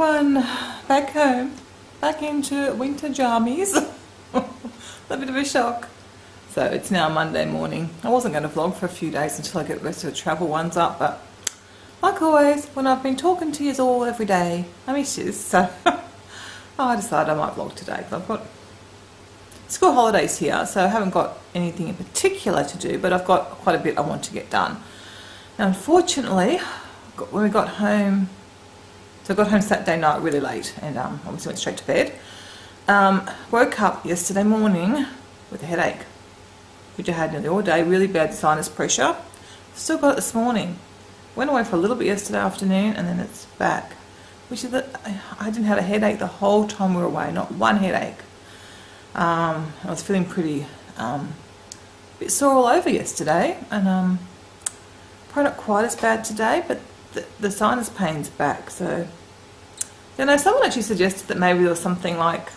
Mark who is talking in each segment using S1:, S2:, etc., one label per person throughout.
S1: everyone, back home, back into winter jammies. A bit of a shock. So it's now Monday morning. I wasn't going to vlog for a few days until I get the rest of the travel ones up, but like always, when I've been talking to you all every day, I miss you. So I decided I might vlog today because I've got school holidays here, so I haven't got anything in particular to do, but I've got quite a bit I want to get done. Now, unfortunately, when we got home, so I got home Saturday night really late and obviously went straight to bed. Woke up yesterday morning with a headache, which I had nearly all day, really bad sinus pressure. Still got it this morning. Went away for a little bit yesterday afternoon and then it's back. Which is that I didn't have a headache the whole time we were away, not one headache. I was feeling pretty bit sore all over yesterday, and probably not quite as bad today, but the sinus pain's back. So, you know, someone actually suggested that maybe there was something like,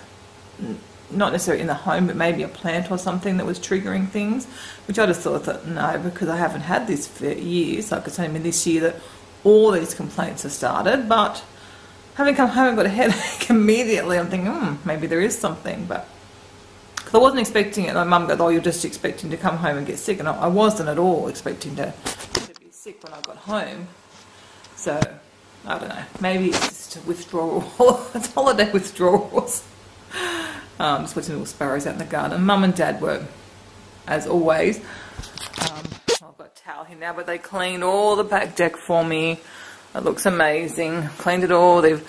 S1: not necessarily in the home, but maybe a plant or something that was triggering things, which I just thought that no, because I haven't had this for years. Like it's only been this year that all these complaints have started, but having come home and got a headache immediately, I'm thinking, maybe there is something, but because I wasn't expecting it. My mum goes, oh, you're just expecting to come home and get sick, and I wasn't at all expecting to be sick when I got home. So I don't know, maybe it's just a withdrawal. It's holiday withdrawals. Just watching little sparrows out in the garden. Mum and Dad were, as always. I've got a towel here now, but they cleaned all the back deck for me. It looks amazing. Cleaned it all. They've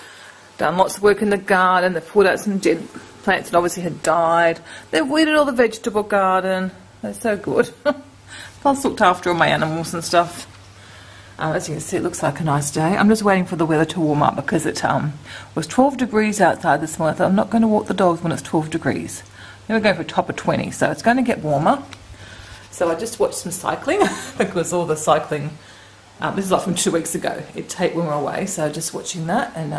S1: done lots of work in the garden. They've pulled out some dead plants that obviously had died. They've weeded all the vegetable garden. They're so good. Plus looked after all my animals and stuff. As you can see, it looks like a nice day. I'm just waiting for the weather to warm up because it was 12 degrees outside this morning. I thought I'm not going to walk the dogs when it's 12 degrees. Then we're going for a top of 20, so it's going to get warmer. So I just watched some cycling because all the cycling, this is like from 2 weeks ago, it taped when we were away, so just watching that and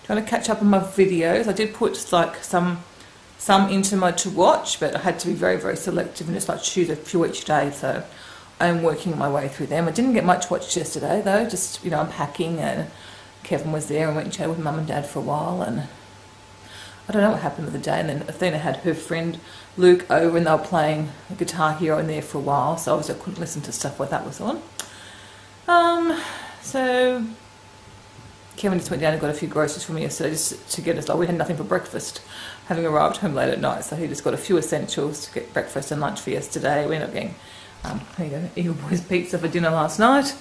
S1: trying to catch up on my videos. I did put like some into my to watch, but I had to be very, very selective and just like choose a few each day, so I'm working my way through them. I didn't get much watched yesterday though, just, you know, unpacking, and Kevin was there and went and chatted with Mum and Dad for a while, and I don't know what happened with the day. And then Athena had her friend Luke over and they were playing Guitar Hero in there for a while, so obviously I couldn't listen to stuff while that was on. So Kevin just went down and got a few groceries for me yesterday just to get us, like we had nothing for breakfast, having arrived home late at night, so he just got a few essentials to get breakfast and lunch for yesterday. We ended up getting Eagle Boys pizza for dinner last night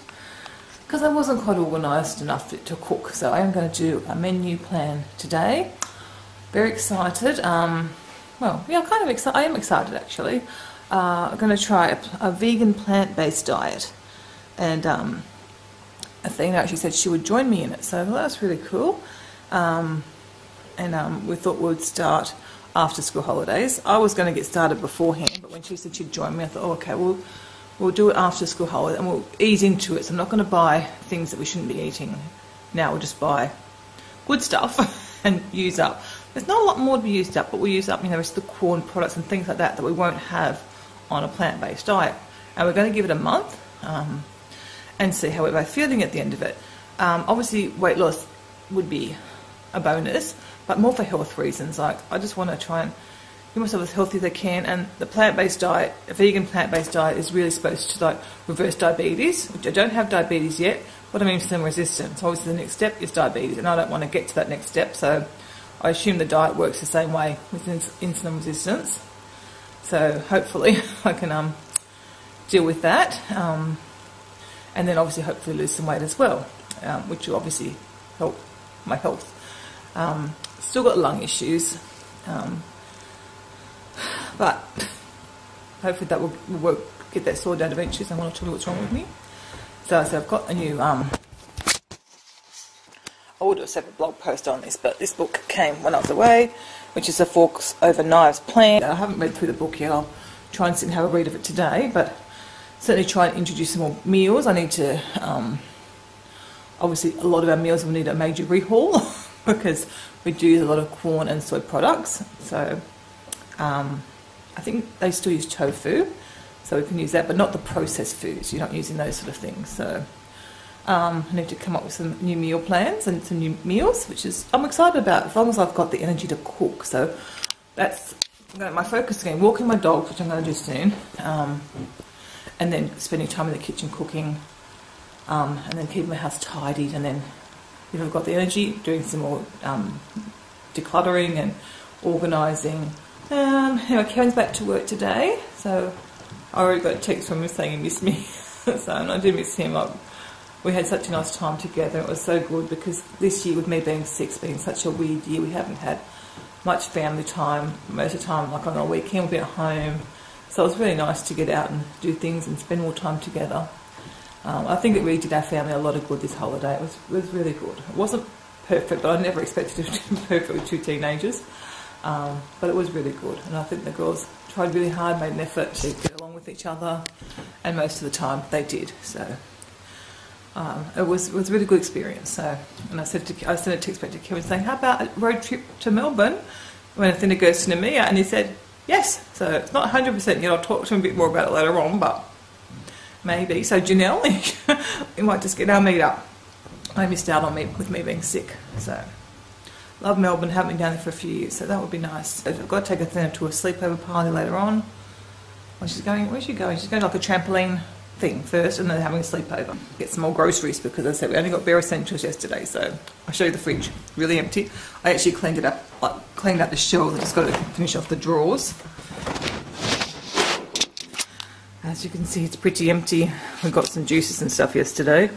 S1: because I wasn't quite organised enough to cook, so I am going to do a menu plan today. Very excited. Well, yeah, kind of excited. I am excited actually. I'm going to try a vegan plant-based diet, and Athena actually said she would join me in it, so well, that's really cool. We thought we'd start after school holidays. I was going to get started beforehand, but when she said she'd join me, I thought, oh, okay, we'll do it after school holiday and we'll ease into it. So I'm not going to buy things that we shouldn't be eating now. We'll just buy good stuff and use up. There's not a lot more to be used up, but we'll use up, you know, it's the corn products and things like that we won't have on a plant-based diet. And we're going to give it a month and see how we're feeling at the end of it. Obviously, weight loss would be a bonus, but more for health reasons. Like, I just want to try and get myself as healthy as I can, and the plant-based diet, a vegan plant-based diet, is really supposed to like reverse diabetes, which I don't have diabetes yet, but I'm insulin resistant. So obviously the next step is diabetes, and I don't want to get to that next step, so I assume the diet works the same way with insulin resistance. So hopefully I can deal with that, and then obviously hopefully lose some weight as well, which will obviously help my health. Still got lung issues, but hopefully that will work, get that sorted out eventually. So I want to tell you what's wrong with me. So I've got a new, I will do a separate blog post on this, but this book came when I was away, which is a Forks Over Knives plan. I haven't read through the book yet. I'll try and sit and have a read of it today, but certainly try and introduce some more meals. I need to, obviously a lot of our meals will need a major rehaul because we do use a lot of corn and soy products. So I think they still use tofu, so we can use that, but not the processed foods. You're not using those sort of things. So I need to come up with some new meal plans and some new meals, which is I'm excited about, as long as I've got the energy to cook. So that's my focus again, walking my dog, which I'm going to do soon, and then spending time in the kitchen cooking, and then keeping my house tidied, and then if I've got the energy, doing some more decluttering and organising. Anyway, Kevin's back to work today, so I already got a text from him saying he missed me. So and I do miss him. We had such a nice time together. It was so good because this year, with me being sick, it's been such a weird year. We haven't had much family time. Most of the time, like on a weekend, we've been at home. So it was really nice to get out and do things and spend more time together. I think it really did our family a lot of good this holiday. It was really good. It wasn't perfect, but I never expected it to be perfect with 2 teenagers. But it was really good. And I think the girls tried really hard, made an effort to get along with each other. And most of the time, they did. So it was a really good experience. So, and I sent a text back to Kevin saying, how about a road trip to Melbourne when Athena goes to Namia? And he said, yes. So it's not 100% yet. I'll talk to him a bit more about it later on, but maybe. So Janelle, we might just get our meet up. I missed out on with me being sick. So love Melbourne, haven't been down there for a few years, so that would be nice. I've got to take Athena to a sleepover party later on. Where's she going? She's going to like a trampoline thing first, and then having a sleepover. Get some more groceries because, as I said, we only got bare essentials yesterday. So I'll show you the fridge, really empty. I actually cleaned it up, cleaned out the shelves. I just got to finish off the drawers. As you can see, it's pretty empty. We got some juices and stuff yesterday,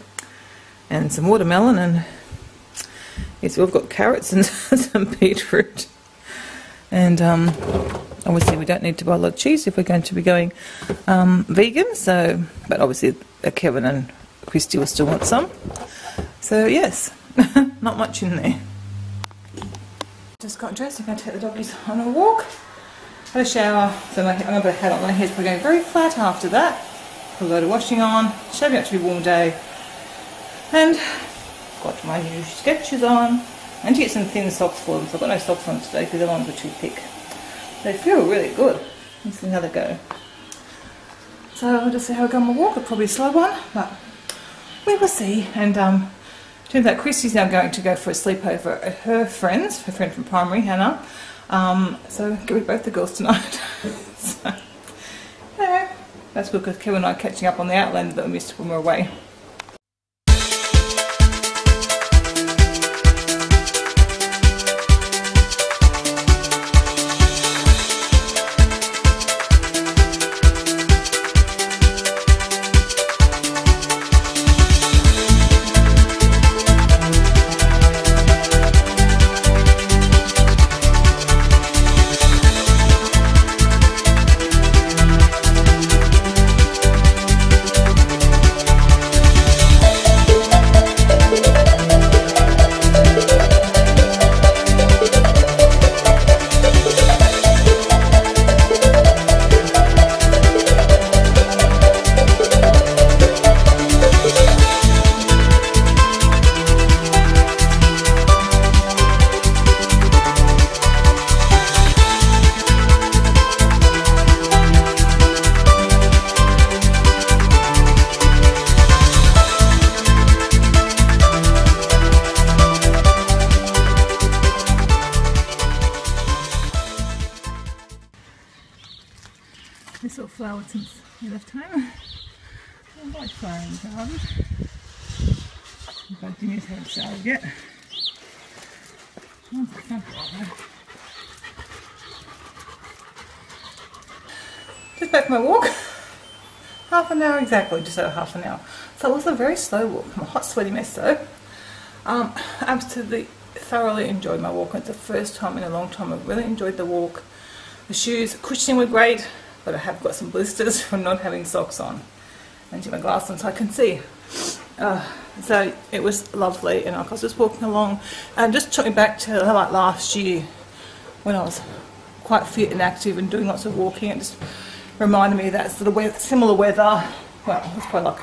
S1: and some watermelon, and yes, we've got carrots and some beetroot. And obviously we don't need to buy a lot of cheese if we're going to be going vegan. So, but obviously Kevin and Christy will still want some. So yes, not much in there. Just got dressed. I'm going to take the doggies on a walk. Had a shower. So I'm going to put a hat on. My hair's probably going very flat after that. Put a load of washing on. Shaping up to be a warm day. And got my new Skechers on. I need to get some thin socks for them, so I've got no socks on today because the ones are too thick. They feel really good. Let's see how they go. So I'll just see how I go on my walk. It'll probably a slow one, but we will see. And turns out Christy's now going to go for a sleepover at her friend from primary, Hannah. So get with both the girls tonight. So, yeah, that's good because Kevin and I are catching up on the Outlander that we missed when we were away. This little flower since you left home. I like flower in the garden. But Jimmy's haven't started yet. Just back from my walk. Half an hour exactly, just over half an hour. So it was a very slow walk. I'm a hot sweaty mess though. Absolutely thoroughly enjoyed my walk. It's the first time in a long time I've really enjoyed the walk. The shoes, cushioning were great, but I have got some blisters from not having socks on. And my glasses on so I can see. So it was lovely, and I was just walking along and just took me back to like last year when I was quite fit and active and doing lots of walking. It just reminded me of that sort of similar weather. Well, it was probably like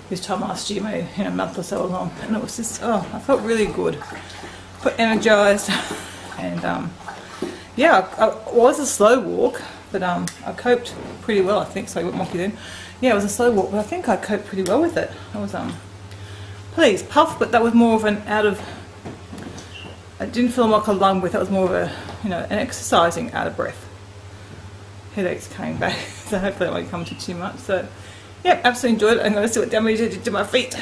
S1: this time last year, maybe a month or so along, and it was just, I felt really good, quite energised, and yeah, it was a slow walk, but I coped pretty well, I think. So I went monkey then. Yeah, it was a slow walk, but I think I coped pretty well with it. I was please, puff, but that was more of an out of, it didn't feel like a lung breath, that was more of a, you know, an exercising out of breath. Headaches came back, so hopefully it won't come to too much. So, yep, absolutely enjoyed it. I'm going to see what damage it did to my feet.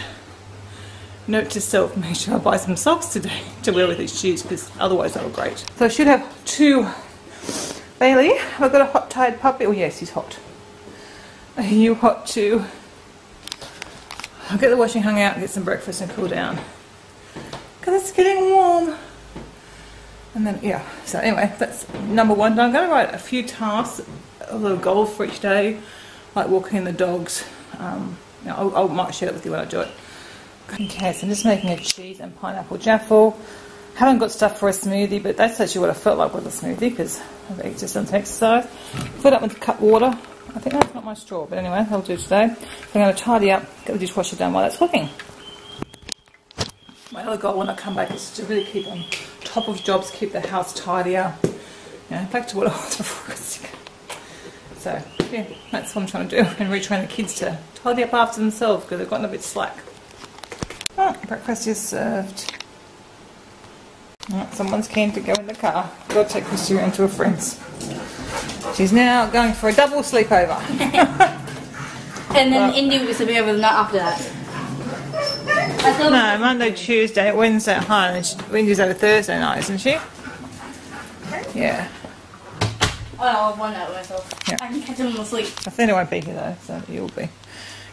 S1: Note to self, make sure I buy some socks today to wear with these shoes, because otherwise they look great. So I should have 2. Bailey, have I got a hot tired puppy? Oh yes, he's hot. Are you hot too? I'll get the washing hung out and get some breakfast and cool down, because it's getting warm. And then, yeah, so anyway, that's number 1 done. I'm going to write a few tasks, a little goals for each day, like walking the dogs. You know, I might share it with you when I do it. Okay, so I'm just making a cheese and pineapple jaffle. Haven't got stuff for a smoothie, but that's actually what I felt like with a smoothie, because I've just done some exercise. Fill it up with cut water. I think that's not my straw, but anyway, I'll do today. I'm going to tidy up, get the dishwasher done while that's cooking. My other goal when I come back is to really keep on top of jobs, keep the house tidier. You know, back to what I was before I got sick. So, yeah, that's what I'm trying to do, and retrain the kids to tidy up after themselves, because they've gotten a bit slack. Oh, breakfast is served. Oh, someone's keen to go in the car. Got to take Christy around to a friend's. She's now going for a double sleepover.
S2: And then Indy was to be over the night after that.
S1: No, Monday, Tuesday, Wednesday at home, and Wendy's over Thursday night, isn't she? Yeah.
S2: Oh no, I'll one night myself.
S1: Yeah.
S2: I can catch them asleep.
S1: I think I won't be here though, so you'll be.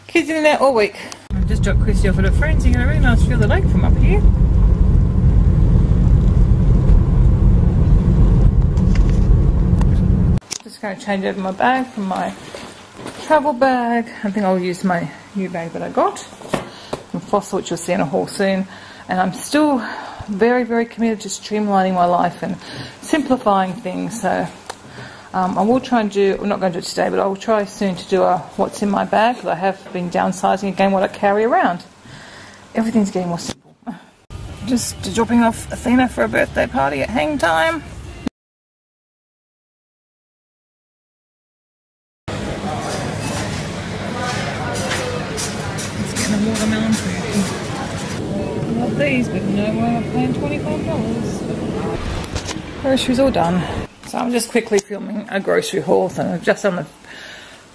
S1: Kids in there all week. I've just dropped Christy off at her friends. You get a really nice view of the lake from up here. Just going to change over my bag from my travel bag. I think I'll use my new bag that I got from Fossil, which you'll see in a haul soon. And I'm still very, very committed to streamlining my life and simplifying things. So I will try and do, I'm not going to do it today, but I will try soon to do a what's in my bag, because I have been downsizing again what I carry around. Everything's getting more simple. Just dropping off Athena for a birthday party at hang time. Watermelon food. Love these, but no way I'm paying $25. Groceries all done. So I'm just quickly filming a grocery haul. So I've just done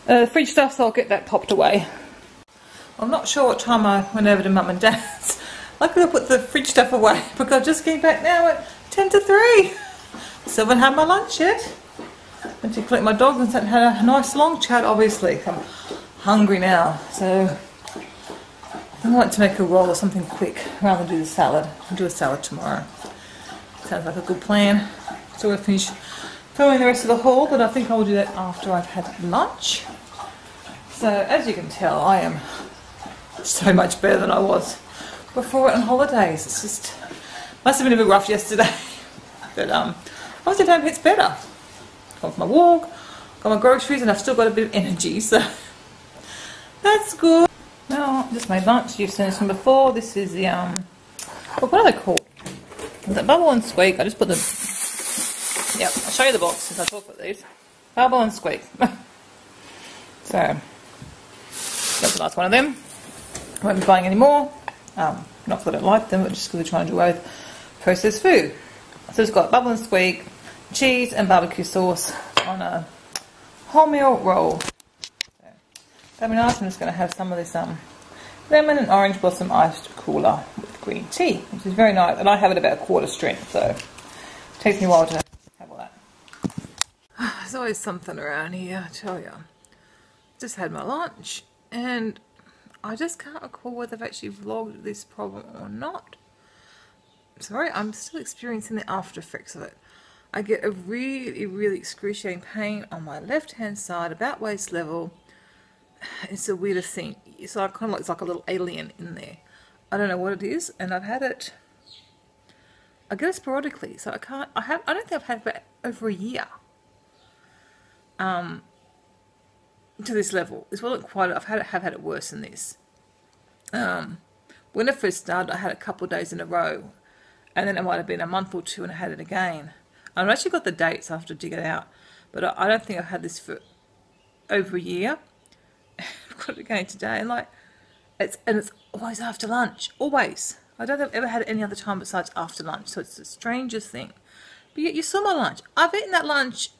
S1: the fridge stuff, so I'll get that popped away. I'm not sure what time I went over to Mum and Dad's. Luckily I put the fridge stuff away, because I just came back now at 10 to 3. Still haven't had my lunch yet. Went to collect my dog and had a nice long chat, obviously. I'm hungry now, so I like to make a roll or something quick rather than do the salad. I'll do a salad tomorrow. Sounds like a good plan. So we'll finish filming the rest of the haul, but I think I'll do that after I've had lunch. So as you can tell, I am so much better than I was before on holidays. It's just, must have been a bit rough yesterday. But obviously home it's better. Gone for my walk, got my groceries, and I've still got a bit of energy, so that's good. Now, I just made lunch. You've seen this one before. This is the, what are they called? The Bubble and Squeak. I just put them, yep, I'll show you the box since I talk about these. Bubble and Squeak. So, that's the last one of them. I won't be buying any more. Not because I don't like them, but just because we're trying to do away with processed food. So it's got Bubble and Squeak, cheese and barbecue sauce on a wholemeal roll. That'd be nice. I'm just going to have some of this lemon and orange blossom iced cooler with green tea, which is very nice. And I have it about a quarter strength, so it takes me a while to have all that. There's always something around here, I tell you. Just had my lunch, and I just can't recall whether I've actually vlogged this problem or not. Sorry, I'm still experiencing the after effects of it. I get a really, really excruciating pain on my left-hand side, about waist level. It's the weirdest thing. So I kind of like, it's like a little alien in there. I don't know what it is, and I've had it, I get it sporadically, so I don't think I've had it for over a year. To this level. This wasn't quite, have had it worse than this. When it first started, I had it a couple of days in a row, and then it might have been a month or two and I had it again. I've actually got the dates, so I have to dig it out, but I don't think I've had this for over a year. I've got it again today, and like, it's always after lunch, always. I don't think I've ever had it any other time besides after lunch, so it's the strangest thing. But yet you saw my lunch. I've eaten that lunch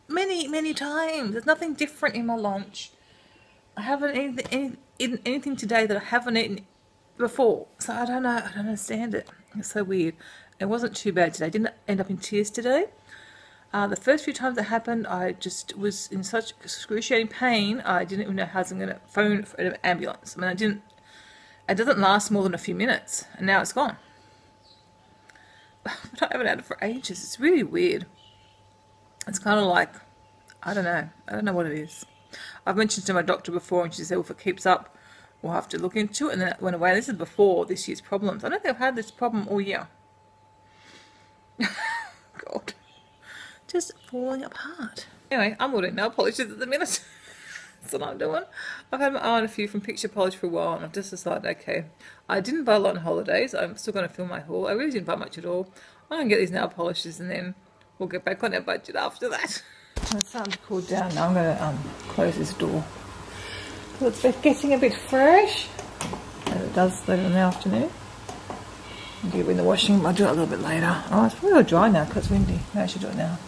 S1: many times. There's nothing different in my lunch. I haven't eaten anything today that I haven't eaten before. So I don't know. I don't understand it. It's so weird. It wasn't too bad today. I didn't end up in tears today. The first few times it happened, I just was in such excruciating pain. I didn't even know how I was going to phone for an ambulance. I mean, it doesn't last more than a few minutes, and now it's gone. But I haven't had it for ages. It's really weird. It's kind of like, I don't know what it is. I've mentioned to my doctor before, and she said, well, if it keeps up, we'll have to look into it. And then it went away. This is before this year's problems. I don't think I've had this problem all year. God. Just falling apart. Anyway, I'm ordering nail polishes at the minute. That's what I'm doing. I've had my eye on a few from Picture Polish for a while, and I've just decided, okay, I didn't buy a lot on holidays. I'm still going to film my haul. I really didn't buy much at all. I'm going to get these nail polishes, and then we'll get back on our budget after that. It's starting to cool down now. I'm going to close this door. So it's getting a bit fresh, as it does later in the afternoon. I'll get it in the washing. I'll do it a little bit later. Oh, it's probably all dry now because it's windy. Maybe I should do it now.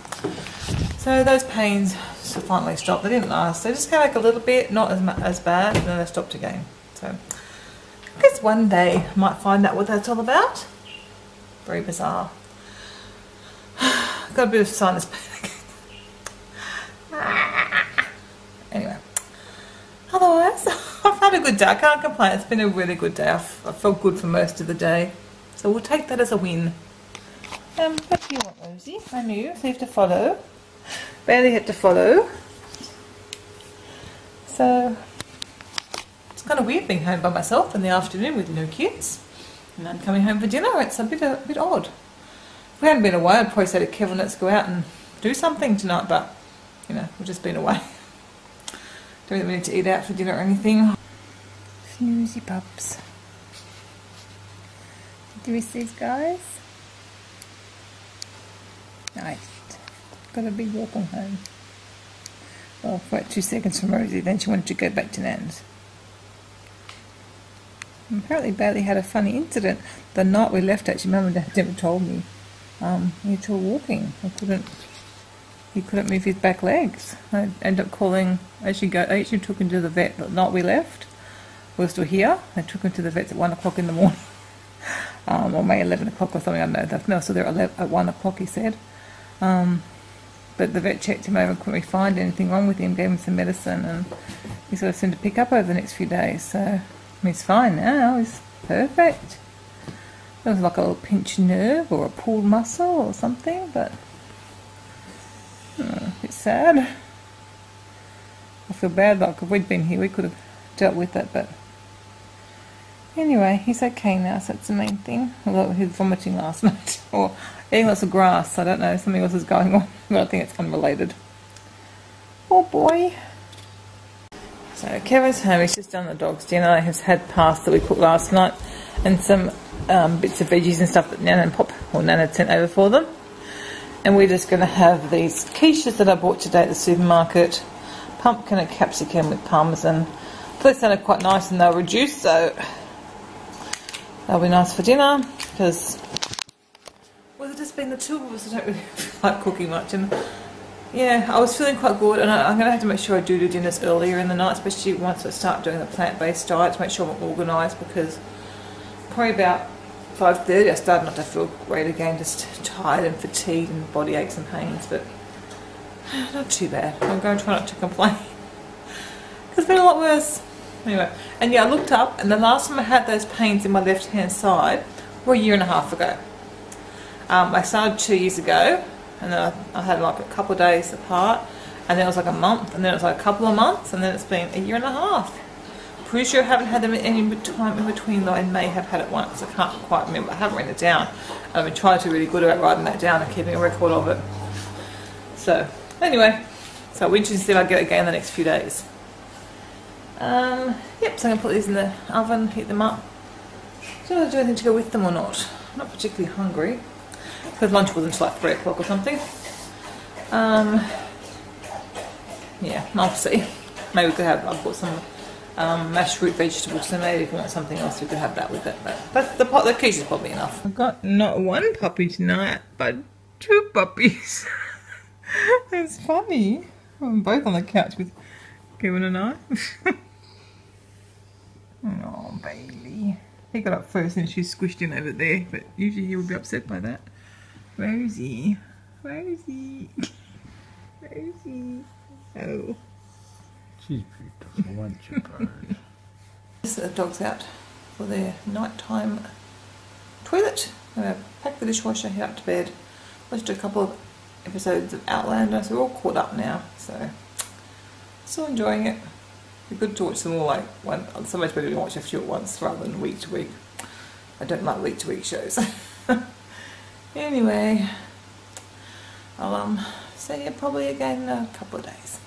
S1: So those pains finally stopped. They didn't last. They just came back a little bit, not as bad, and then they stopped again. So I guess one day I might find out what that's all about. Very bizarre. Got a bit of sinus pain again. Anyway, otherwise I've had a good day. I can't complain. It's been a really good day. I felt good for most of the day, so we'll take that as a win. What do you want, Rosie? I knew, so you have to follow. Barely had to follow. So it's kind of weird being home by myself in the afternoon with no kids, and I'm coming home for dinner. It's a bit odd. If we hadn't been away, I'd probably say to Kevin, let's go out and do something tonight, but you know, we've just been away. Don't think we need to eat out for dinner or anything. Snoozy pups. Did you miss these guys? Nice. Got a big walk on home. Well, for 2 seconds from Rosie, then she wanted to go back to Nan's. And apparently Bailey had a funny incident the night we left. Actually, Mum and Dad never told me. He was walking. He couldn't move his back legs. I ended up calling I actually took him to the vet the night we left. We were still here. I took him to the vets at 1 o'clock in the morning. Or maybe 11 o'clock or something, I don't know. No, so they're at 1 o'clock, he said. But the vet checked him over and couldn't really find anything wrong with him, gave him some medicine, and he sort of seemed to pick up over the next few days. So he's fine now, he's perfect. It was like a little pinched nerve or a pulled muscle or something, but a bit sad. I feel bad, like if we'd been here we could have dealt with it, but anyway, he's okay now, so that's the main thing. Although he was vomiting last night, or eating lots of grass. I don't know, something else is going on, but I think it's unrelated. Oh boy. So Kevin's home, he's just done the dog's dinner. He's had pasta we cooked last night, and some bits of veggies and stuff that Nan had sent over for them. And we're just going to have these quiches that I bought today at the supermarket. Pumpkin and capsicum with parmesan. They sounded quite nice and they're reduced, so that'll be nice for dinner, because with it just being the two of us, I don't really like cooking much. And yeah, I was feeling quite good, and I'm going to have to make sure I do dinners earlier in the night, especially once I start doing the plant-based diet, to make sure I'm organised, because probably about 5:30 I started not to feel great again, just tired and fatigued and body aches and pains, but not too bad. I'm going to try not to complain, because it's been a lot worse. Anyway, and yeah, I looked up, and the last time I had those pains in my left hand side were 1.5 years ago. I started 2 years ago, and then I had like a couple of days apart, and then it was like a month, and then it was like a couple of months, and then it's been 1.5 years. Pretty sure I haven't had them any time in between, though. I may have had it once. I can't quite remember. I haven't written it down. I've been trying to be really good about writing that down and keeping a record of it. So anyway, so we're interested to see if I get it again in the next few days. Yep, so I'm going to put these in the oven, heat them up. Do I want to do anything to go with them or not? I'm not particularly hungry, because lunch wasn't until like 3 o'clock or something. Yeah, I'll see. Maybe we could have, I've bought some mashed root vegetables, so maybe if you want something else we could have that with it, but the quiche is probably enough. I've got not one puppy tonight, but 2 puppies. It's funny. I'm both on the couch with Kevin and I. Oh, Bailey. He got up first and she's squished in over there, but usually he would be upset by that. Where is he? Where is he? Where is he? Oh.
S3: She's beautiful, won't you, bird?
S1: The dog's out for their nighttime toilet. I'm going to pack the dishwasher, head up to bed. Watched a couple of episodes of Outlander, so we're all caught up now. So, still enjoying it. It's good to watch them all like one. So much better to watch a few at once rather than week to week. I don't like week to week shows. Anyway, I'll see you probably again in a couple of days.